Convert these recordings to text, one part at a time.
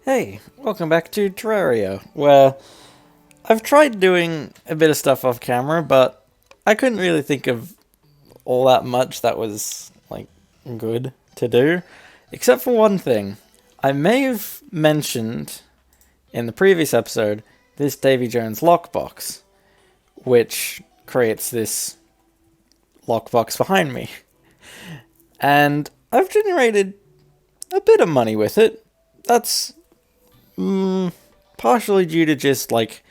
Hey, welcome back to Terraria, where I've tried doing a bit of stuff off camera, but I couldn't really think of all that much that was, like, good to do. Except for one thing. I may have mentioned in the previous episode this Davy Jones lockbox, which creates this lockbox behind me. And I've generated a bit of money with it. That's partially due to just, like,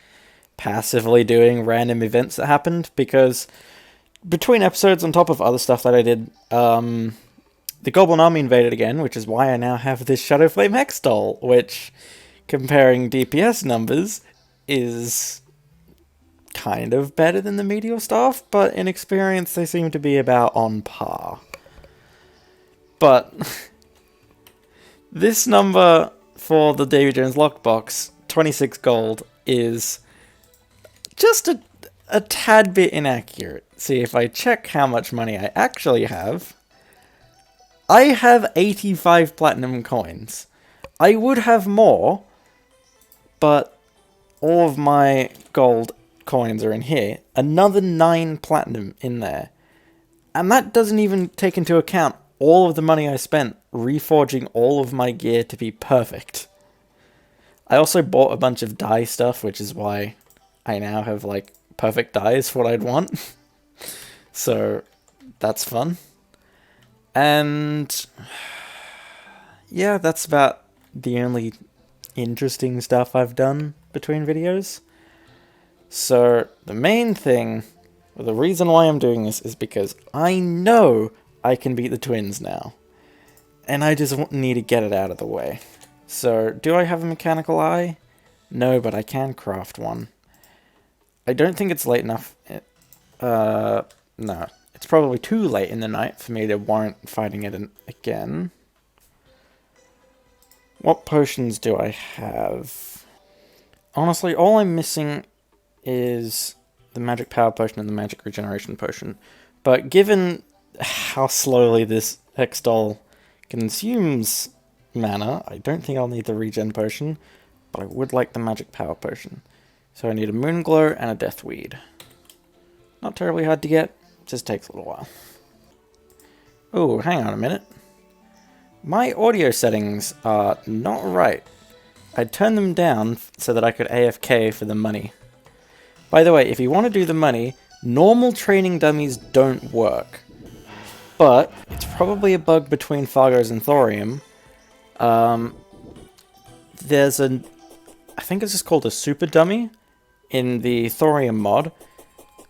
passively doing random events that happened, because between episodes, on top of other stuff that I did, the Goblin Army invaded again, which is why I now have this Shadowflame Hexdoll, which, comparing DPS numbers, is kind of better than the Meteor Staff, but in experience they seem to be about on par. But this number for the Davy Jones lockbox, 26 gold, is just a tad bit inaccurate. See, if I check how much money I actually have, I have 85 platinum coins. I would have more, but all of my gold coins are in here. Another 9 platinum in there. And that doesn't even take into account all of the money I spent reforging all of my gear to be perfect. I also bought a bunch of dye stuff, which is why I now have, like, perfect dyes for what I'd want. So, that's fun. And yeah, that's about the only interesting stuff I've done between videos. So, the main thing, or the reason why I'm doing this, is because I know I can beat the twins now. And I just need to get it out of the way. So, do I have a mechanical eye? No, but I can craft one. I don't think it's late enough. No. It's probably too late in the night for me to warrant fighting it again. What potions do I have? Honestly, all I'm missing is the magic power potion and the magic regeneration potion. But given how slowly this Hexdoll consumes mana, I don't think I'll need the regen potion, but I would like the magic power potion. So I need a Moonglow and a Deathweed. Not terribly hard to get, just takes a little while. Oh, hang on a minute. My audio settings are not right. I turned them down so that I could AFK for the money. By the way, if you want to do the money, normal training dummies don't work. But it's probably a bug between Fargo's and Thorium. There's I think it's just called a super dummy in the Thorium mod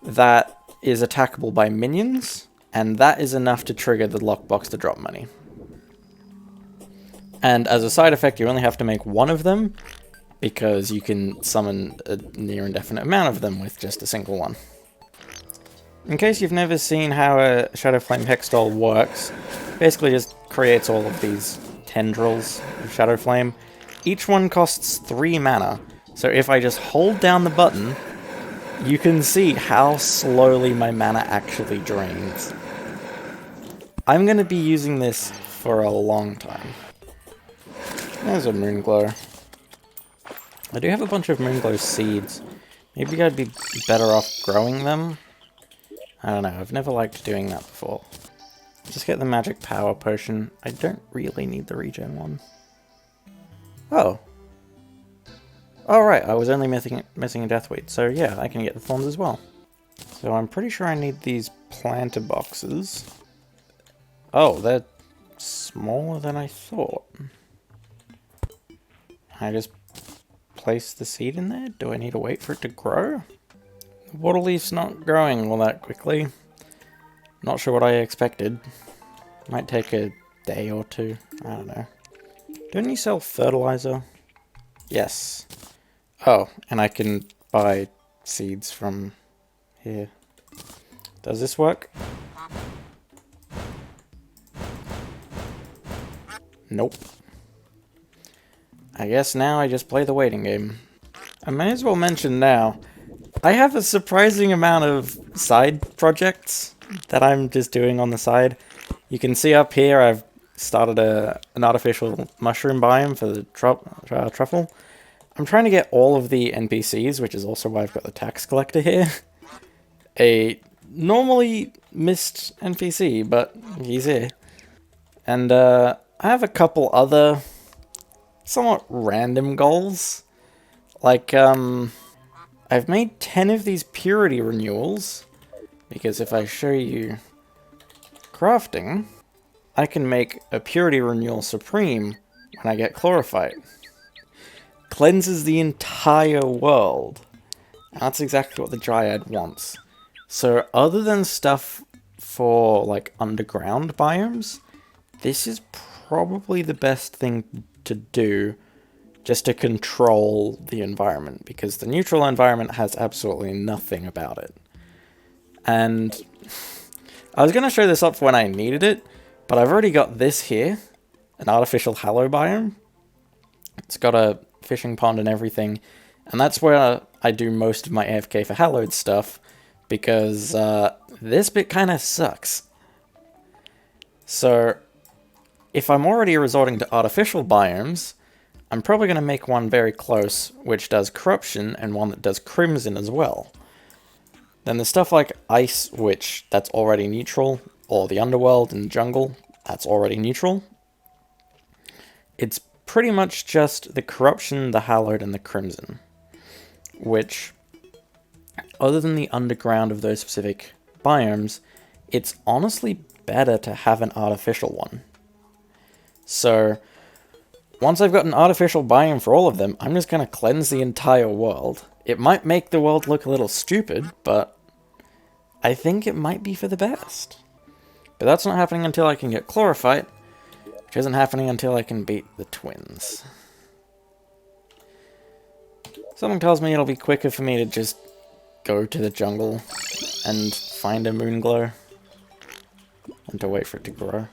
that is attackable by minions, and that is enough to trigger the lockbox to drop money. And as a side effect, you only have to make one of them, because you can summon a near indefinite amount of them with just a single one. In case you've never seen how a Shadowflame Hexdoll works, basically just creates all of these tendrils of Shadowflame. Each one costs 3 mana, so if I just hold down the button, you can see how slowly my mana actually drains. I'm going to be using this for a long time. There's a Moonglow. I do have a bunch of Moonglow seeds. Maybe I'd be better off growing them? I don't know, I've never liked doing that before. Just get the magic power potion. I don't really need the regen one. Oh. Alright, I was only missing a Deathweed, so yeah, I can get the thorns as well. So I'm pretty sure I need these planter boxes. Oh, they're smaller than I thought. I just place the seed in there? Do I need to wait for it to grow? The water leaf's not growing all that quickly. Not sure what I expected. Might take a day or two. I don't know. Don't you sell fertilizer? Yes. Oh, and I can buy seeds from here. Does this work? Nope. I guess now I just play the waiting game. I may as well mention now, I have a surprising amount of side projects that I'm just doing on the side. You can see up here I've started an artificial mushroom biome for the truffle. I'm trying to get all of the NPCs, which is also why I've got the tax collector here. A normally missed NPC, but he's here. And I have a couple other somewhat random goals. Like, I've made 10 of these purity renewals, because if I show you crafting, I can make a purity renewal supreme when I get chlorophyte. Cleanses the entire world. That's exactly what the Dryad wants. So other than stuff for like underground biomes, this is probably the best thing to do just to control the environment, because the neutral environment has absolutely nothing about it. And I was going to show this up for when I needed it, but I've already got this here, an artificial hallow biome. It's got a fishing pond and everything, and that's where I do most of my AFK for hallowed stuff, because this bit kind of sucks. So if I'm already resorting to artificial biomes, I'm probably going to make one very close which does corruption and one that does crimson as well. Then there's stuff like ice, which that's already neutral, or the underworld and jungle, that's already neutral. It's pretty much just the corruption, the hallowed, and the crimson, which, other than the underground of those specific biomes, it's honestly better to have an artificial one. So once I've got an artificial biome for all of them, I'm just going to cleanse the entire world. It might make the world look a little stupid, but I think it might be for the best. But that's not happening until I can get chlorophyte, which isn't happening until I can beat the twins. Something tells me it'll be quicker for me to just go to the jungle and find a moonglow than to wait for it to grow.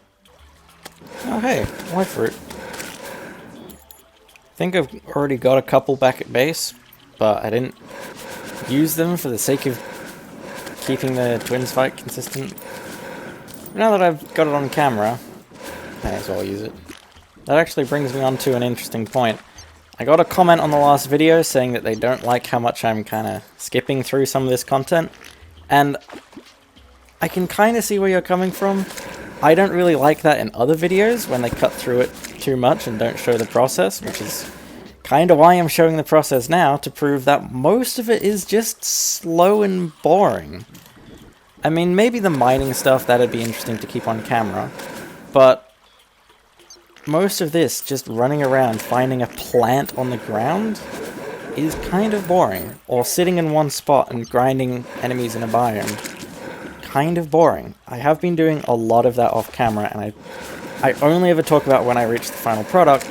Oh hey, life fruit. I think I've already got a couple back at base, but I didn't use them for the sake of keeping the twins fight consistent. Now that I've got it on camera, I may as well use it. That actually brings me on to an interesting point. I got a comment on the last video saying that they don't like how much I'm kind of skipping through some of this content, and I can kind of see where you're coming from. I don't really like that in other videos when they cut through it too much and don't show the process, which is kind of why I'm showing the process now, to prove that most of it is just slow and boring. I mean, maybe the mining stuff, that'd be interesting to keep on camera, but most of this, just running around finding a plant on the ground, is kind of boring. Or sitting in one spot and grinding enemies in a biome. Kind of boring. I have been doing a lot of that off camera, and I only ever talk about when I reach the final product,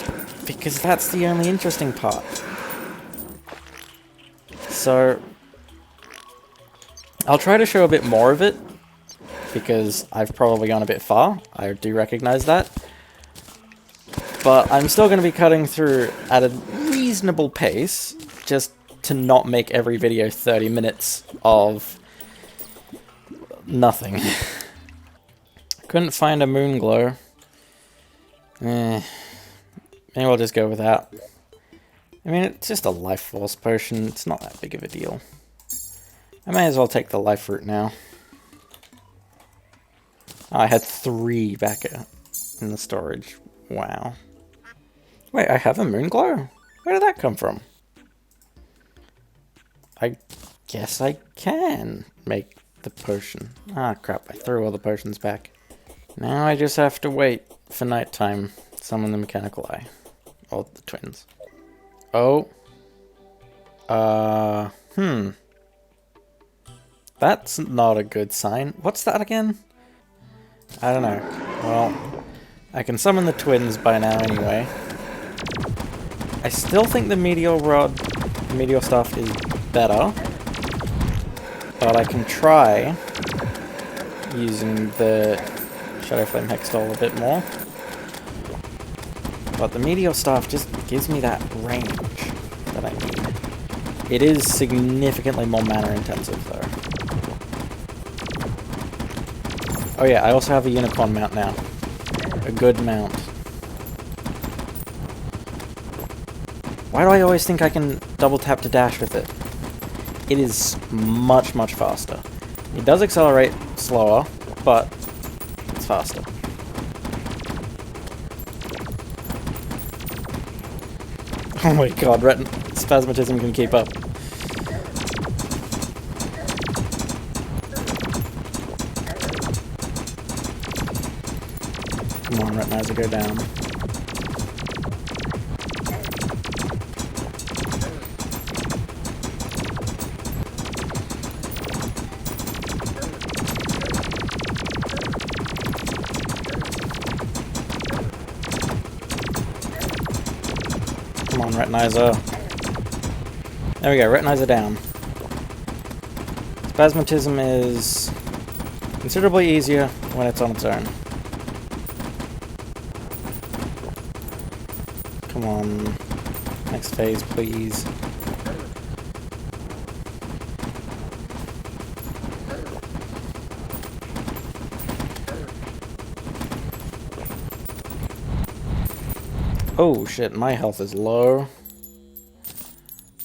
because that's the only interesting part. So I'll try to show a bit more of it, because I've probably gone a bit far. I do recognize that. But I'm still going to be cutting through at a reasonable pace, just to not make every video 30 minutes of nothing. Couldn't find a moonglow. Maybe we'll just go with that. I mean, it's just a life force potion. It's not that big of a deal. I may as well take the life fruit now. Oh, I had 3 back in the storage. Wow. Wait, I have a moonglow? Where did that come from? I guess I can make the potion. Ah, crap. I threw all the potions back. Now I just have to wait for nighttime. Summon the mechanical eye. Or the twins. Oh. That's not a good sign. What's that again? I don't know. Well, I can summon the twins by now anyway. I still think the meteor stuff is better, but I can try using the Shadow Flame Hextol a bit more. But the meteor stuff just gives me that range that I need. It is significantly more mana intensive though. Oh yeah, I also have a unicorn mount now, a good mount. Why do I always think I can double tap to dash with it? It is much, much faster. It does accelerate slower, but it's faster. Oh my god, Spasmatism can keep up. Come on, Retinizer, go down. Come on, Retinizer. There we go, Retinizer down. Spasmatism is considerably easier when it's on its own. Come on. Next phase, please. Oh shit, my health is low.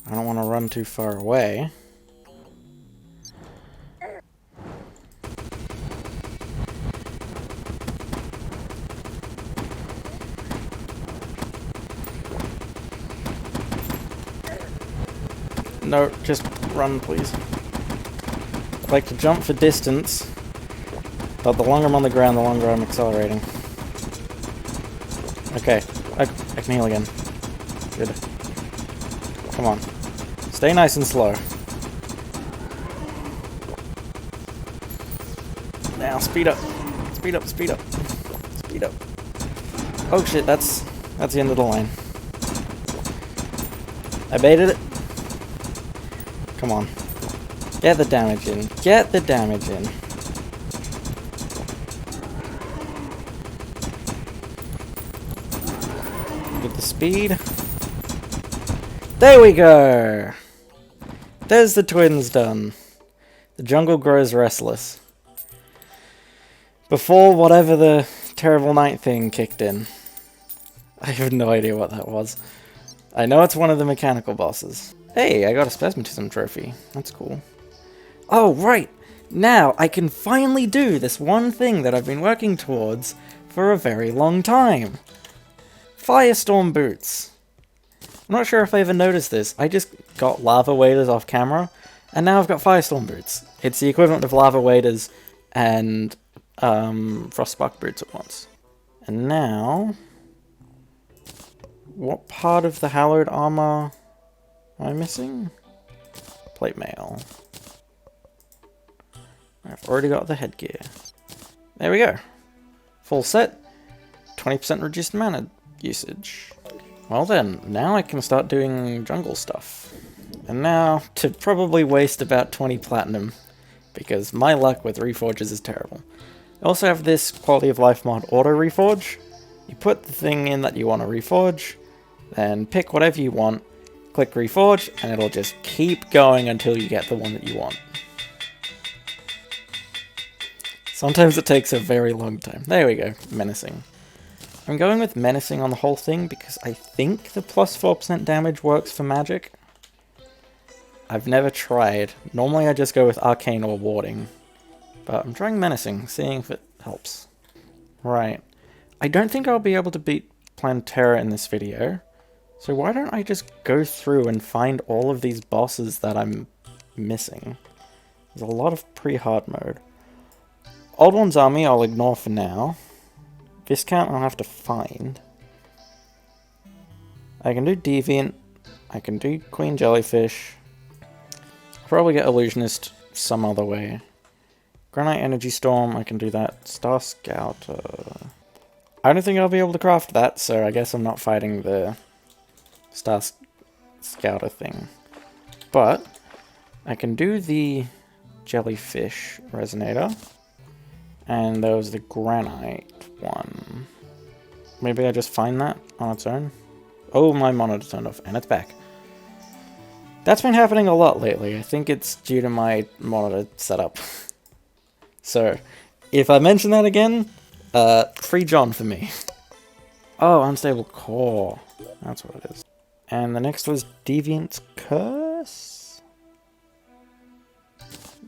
I don't want to run too far away. No, just run, please. I'd like to jump for distance, but the longer I'm on the ground, the longer I'm accelerating. Okay, I can heal again. Good. Come on. Stay nice and slow. Now, speed up. Speed up, speed up. Speed up. Oh shit, that's the end of the line. I baited it. Come on. Get the damage in. Get the damage in. Get the speed. There we go! There's the twins done. The jungle grows restless. Before whatever the terrible night thing kicked in. I have no idea what that was. I know it's one of the mechanical bosses. Hey, I got a Spasmatism trophy. That's cool. Oh, right! Now I can finally do this one thing that I've been working towards for a very long time. Firestorm boots. I'm not sure if I ever noticed this. I just got lava waders off camera, and now I've got Firestorm boots. It's the equivalent of lava waders and frostbark boots at once. And now, what part of the hallowed armor am I missing? Plate mail. I've already got the headgear. There we go. Full set. 20% reduced mana usage. Well then, now I can start doing jungle stuff. And now, to probably waste about 20 platinum, because my luck with reforges is terrible. I also have this quality of life mod, auto reforge. You put the thing in that you want to reforge, then pick whatever you want, click reforge, and it'll just keep going until you get the one that you want. Sometimes it takes a very long time. There we go, menacing. I'm going with menacing on the whole thing because I think the plus 4% damage works for magic. I've never tried. Normally I just go with arcane or warding. But I'm trying menacing, seeing if it helps. Right. I don't think I'll be able to beat Plantera in this video. So why don't I just go through and find all of these bosses that I'm missing. There's a lot of pre-hard mode. Old One's Army I'll ignore for now. Viscount I'll have to find. I can do Deviant. I can do Queen Jellyfish. I'll probably get Illusionist some other way. Granite Energy Storm, I can do that. Star Scouter. I don't think I'll be able to craft that, so I guess I'm not fighting the Star Scouter thing. But I can do the Jellyfish Resonator. And there was the Granite one. Maybe I just find that on its own. Oh, my monitor turned off, and it's back. That's been happening a lot lately. I think it's due to my monitor setup. So, if I mention that again, Free John for me. Oh, Unstable Core. That's what it is. And the next was Deviant's Curse?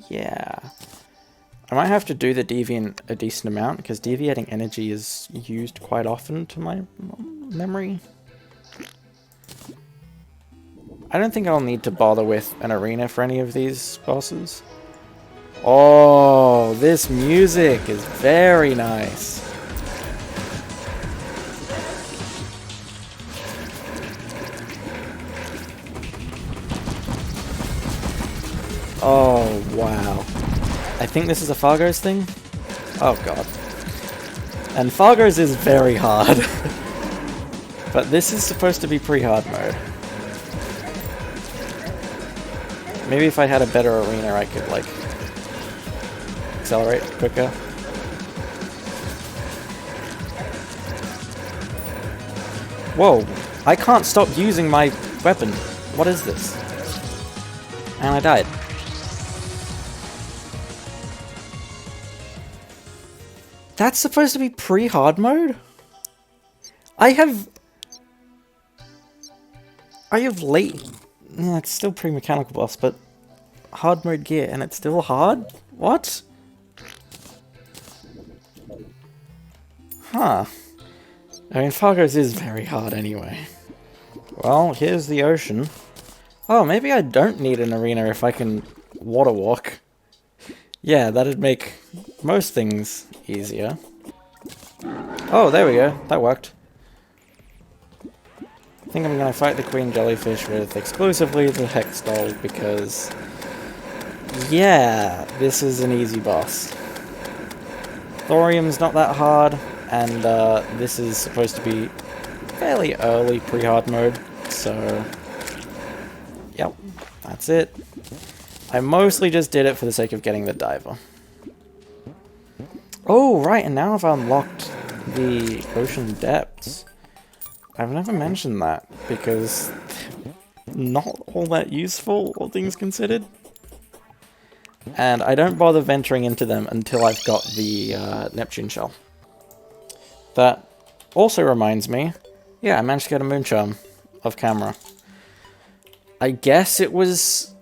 Yeah. I might have to do the Deviant a decent amount, because Deviating Energy is used quite often to my memory. I don't think I'll need to bother with an arena for any of these bosses. Oh, this music is very nice. Oh, wow. I think this is a Fargo's thing? Oh god. And Fargo's is very hard. But this is supposed to be pre-hard mode. Maybe if I had a better arena I could, like, accelerate quicker. Whoa! I can't stop using my weapon. What is this? And I died. That's supposed to be pre-hard mode? I have late... Yeah, it's still pre-mechanical boss, but hard mode gear, and it's still hard? What? Huh. I mean, Fargo's is very hard anyway. Well, here's the ocean. Oh, maybe I don't need an arena if I can water walk. Yeah, that'd make most things easier. Oh, there we go. That worked. I think I'm going to fight the Queen Jellyfish with exclusively the Hex Doll because... yeah, this is an easy boss. Thorium's not that hard, and this is supposed to be fairly early pre-hard mode, so... yep, that's it. I mostly just did it for the sake of getting the diver. Oh, right, and now I've unlocked the ocean depths. I've never mentioned that, because not all that useful, all things considered. And I don't bother venturing into them until I've got the Neptune shell. That also reminds me, yeah, I managed to get a moon charm off camera. I guess it was...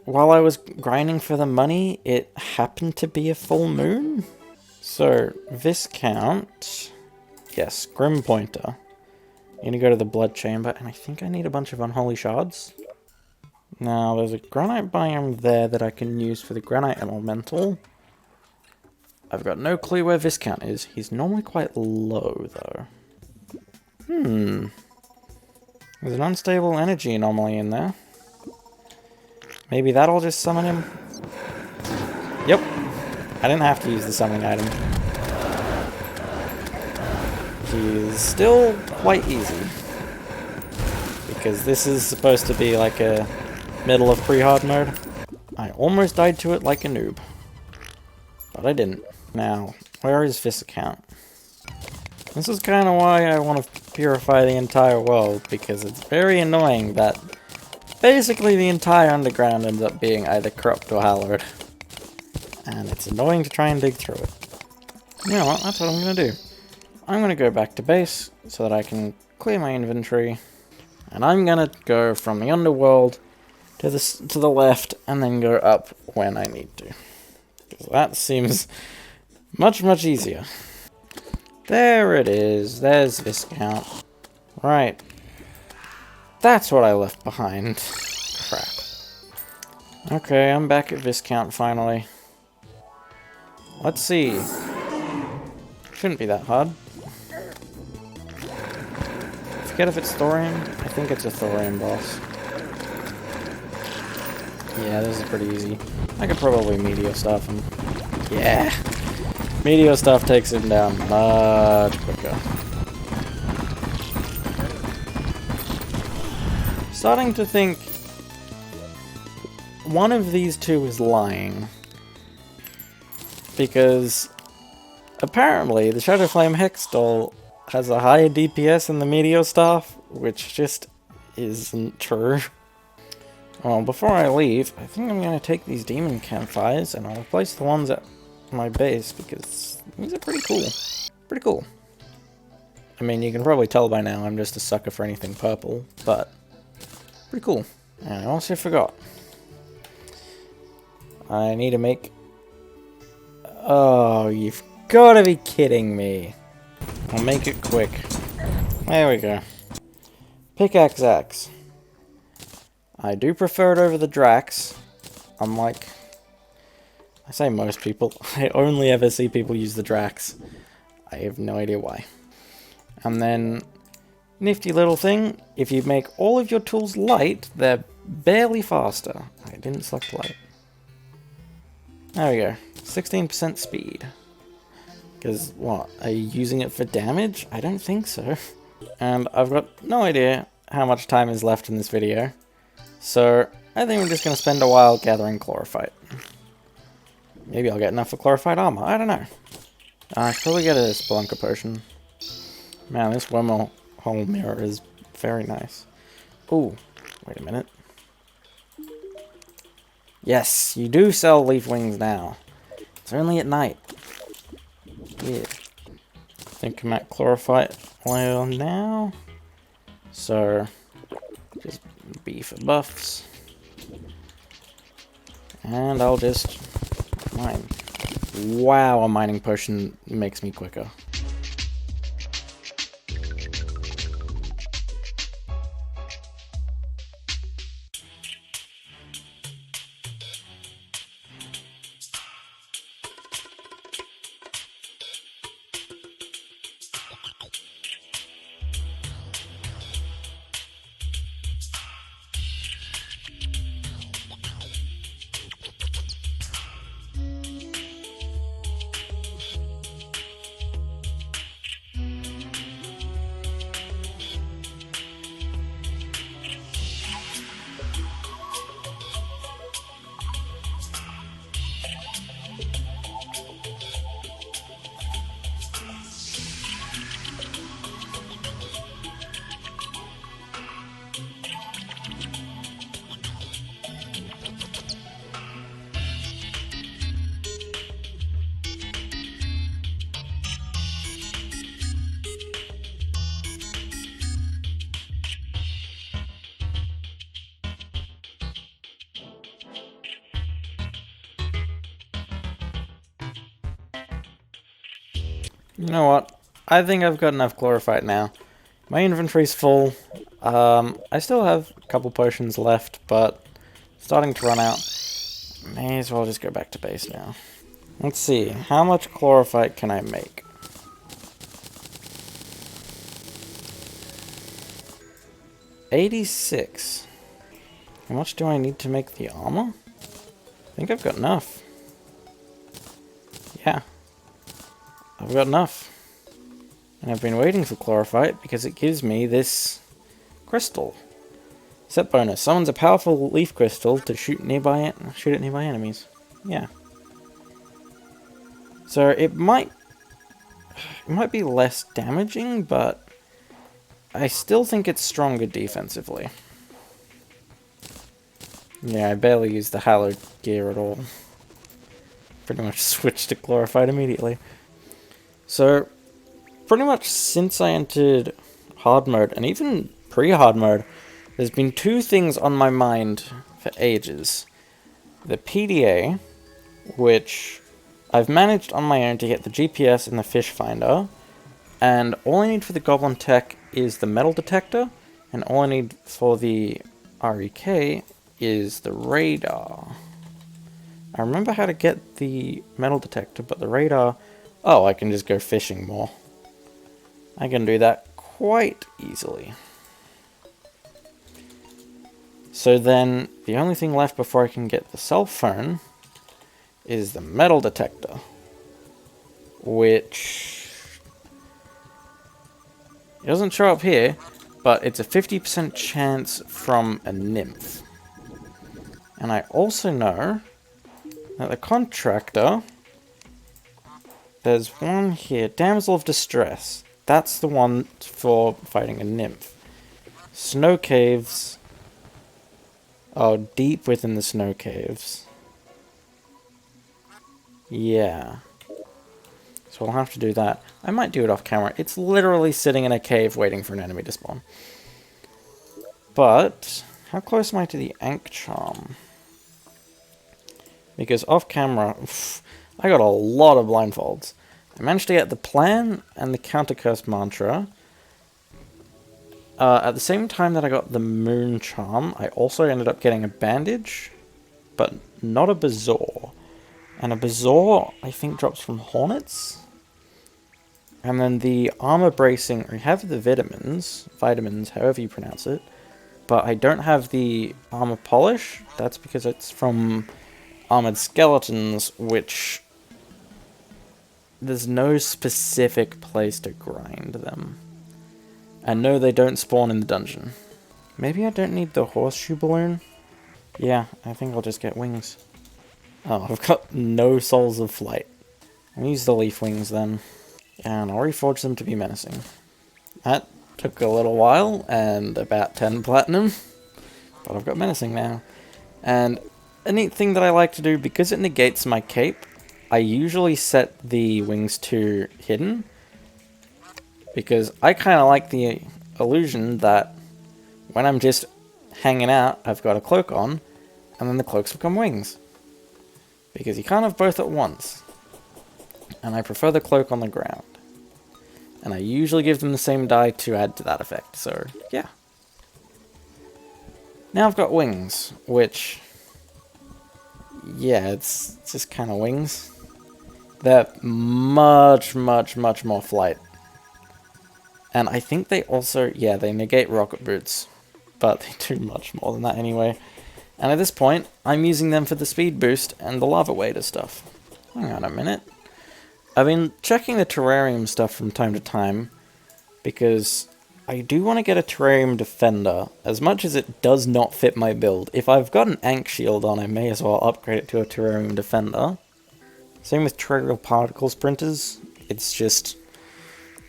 while I was grinding for the money, it happened to be a full moon? So, Viscount... yes, Grim Pointer. I'm gonna go to the Blood Chamber, and I think I need a bunch of Unholy Shards. Now, there's a Granite biome there that I can use for the Granite Elemental. I've got no clue where Viscount is. He's normally quite low, though. There's an unstable energy anomaly in there. Maybe that'll just summon him? Yep. I didn't have to use the summoning item. He's still quite easy. Because this is supposed to be like a middle of pre-hard mode. I almost died to it like a noob. But I didn't. Now, where is Viscount? This is kind of why I want to purify the entire world, because it's very annoying that basically the entire underground ends up being either corrupt or hallowed. And it's annoying to try and dig through it. You know what, that's what I'm going to do. I'm going to go back to base so that I can clear my inventory. And I'm going to go from the underworld to the left and then go up when I need to. Because that seems much, much easier. There it is. There's Viscount. Right. That's what I left behind. Crap. Okay, I'm back at Viscount finally. Let's see. Shouldn't be that hard. Forget if it's thorium. I think it's a thorium boss. Yeah, this is pretty easy. I could probably meteor stuff him. Yeah! Meteor stuff takes him down much quicker. Starting to think one of these two is lying. Because apparently the Shadow Flame Hex Doll has a higher DPS than the Meteor Staff, which just isn't true. Well, before I leave, I think I'm going to take these Demon Campfires and I'll replace the ones at my base because these are pretty cool. Pretty cool. I mean, you can probably tell by now I'm just a sucker for anything purple, but pretty cool. And I also forgot. I need to make... Oh, you've got to be kidding me. I'll make it quick. There we go. Pickaxe axe. I do prefer it over the Drax. Unlike... I say most people. I only ever see people use the Drax. I have no idea why. And then, nifty little thing, if you make all of your tools light, they're barely faster. I didn't select light. There we go. 16% speed. Because, what, are you using it for damage? I don't think so. And I've got no idea how much time is left in this video. So, I think we're just going to spend a while gathering chlorophyte. Maybe I'll get enough for chlorophyte armor. I don't know. I should probably get a Spelunker potion. Man, this wormhole mirror is very nice. Ooh, wait a minute. Yes, you do sell leaf wings now. It's only at night. Yeah. I think I'm at chlorophyte oil now. So, just B for buffs. And I'll just mine. Wow, a mining potion makes me quicker. You know what? I think I've got enough chlorophyte now. My inventory's full. I still have a couple potions left, but starting to run out. May as well just go back to base now. Let's see, how much chlorophyte can I make? $86. How much do I need to make the armor? I think I've got enough. Yeah. I've got enough. And I've been waiting for chlorophyte because it gives me this crystal. Set bonus. Summons a powerful leaf crystal to shoot it nearby enemies. Yeah. So it might be less damaging, but I still think it's stronger defensively. Yeah, I barely used the hallowed gear at all. Pretty much switched to chlorophyte immediately. So, pretty much since I entered hard mode, and even pre-hard mode, there's been two things on my mind for ages. The PDA, which I've managed on my own to get the GPS and the fish finder, and all I need for the goblin tech is the metal detector, and all I need for the REK is the radar. I remember how to get the metal detector, but the radar... Oh, I can just go fishing more. I can do that quite easily. So then, the only thing left before I can get the cell phone is the metal detector. Which... It doesn't show up here, but it's a 50% chance from a nymph. And I also know that the contractor... There's one here, Damsel of Distress. That's the one for fighting a nymph. Snow caves. Oh, deep within the snow caves. Yeah. So So I'll have to do that. I might do it off camera. It's literally sitting in a cave waiting for an enemy to spawn. But how close am I to the Ankh Charm? Because off camera, I got a lot of blindfolds. I managed to get the plan and the counter curse mantra. At the same time that I got the moon charm, I also ended up getting a bandage, but not a bazaar. And a bazaar, I think, drops from hornets. And then the armor bracing, I have the vitamins, however you pronounce it, but I don't have the armor polish. That's because it's from armored skeletons, which there's no specific place to grind them. And no, they don't spawn in the dungeon. Maybe I don't need the horseshoe balloon? Yeah, I think I'll just get wings. Oh, I've got no souls of flight. I'll use the leaf wings then. And I'll reforge them to be menacing. That took a little while, and about 10 platinum. But I've got menacing now. And a neat thing that I like to do, because it negates my cape, I usually set the wings to hidden. Because I kind of like the illusion that when I'm just hanging out, I've got a cloak on, and then the cloaks become wings. Because you can't have both at once. And I prefer the cloak on the ground. And I usually give them the same die to add to that effect, so yeah. Now I've got wings, which, yeah, it's just kind of wings. They're much, much, much more flight. And I think they also, yeah, they negate rocket boots, but they do much more than that anyway. And at this point, I'm using them for the speed boost and the lava wader stuff. Hang on a minute. I've been checking the terrarium stuff from time to time, because I do want to get a terrarium defender, as much as it does not fit my build. If I've got an Ankh shield on, I may as well upgrade it to a terrarium defender. Same with terrestrial particle sprinters, it's just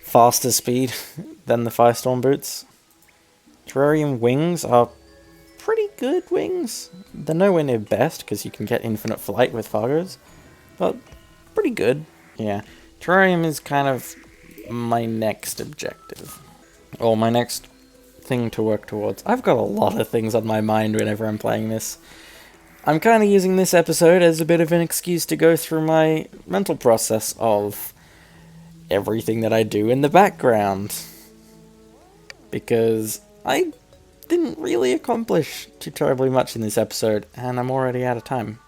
faster speed than the Firestorm boots. Terrarium wings are pretty good wings. They're nowhere near best, because you can get infinite flight with Fargos, but pretty good. Yeah, Terrarium is kind of my next objective. Or my next thing to work towards. I've got a lot of things on my mind whenever I'm playing this. I'm kind of using this episode as a bit of an excuse to go through my mental process of everything that I do in the background. Because I didn't really accomplish too terribly much in this episode, and I'm already out of time.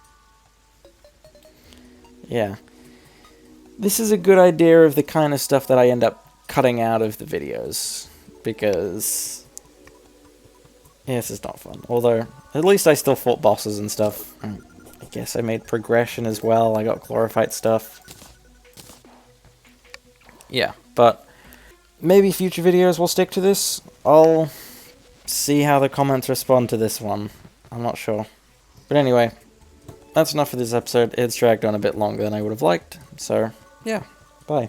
Yeah. This is a good idea of the kind of stuff that I end up cutting out of the videos, because yeah, this is not fun. Although, at least I still fought bosses and stuff. I guess I made progression as well, I got chlorophyte stuff. Yeah, but maybe future videos will stick to this. I'll see how the comments respond to this one. I'm not sure. But anyway, that's enough for this episode. It's dragged on a bit longer than I would have liked, so yeah, bye.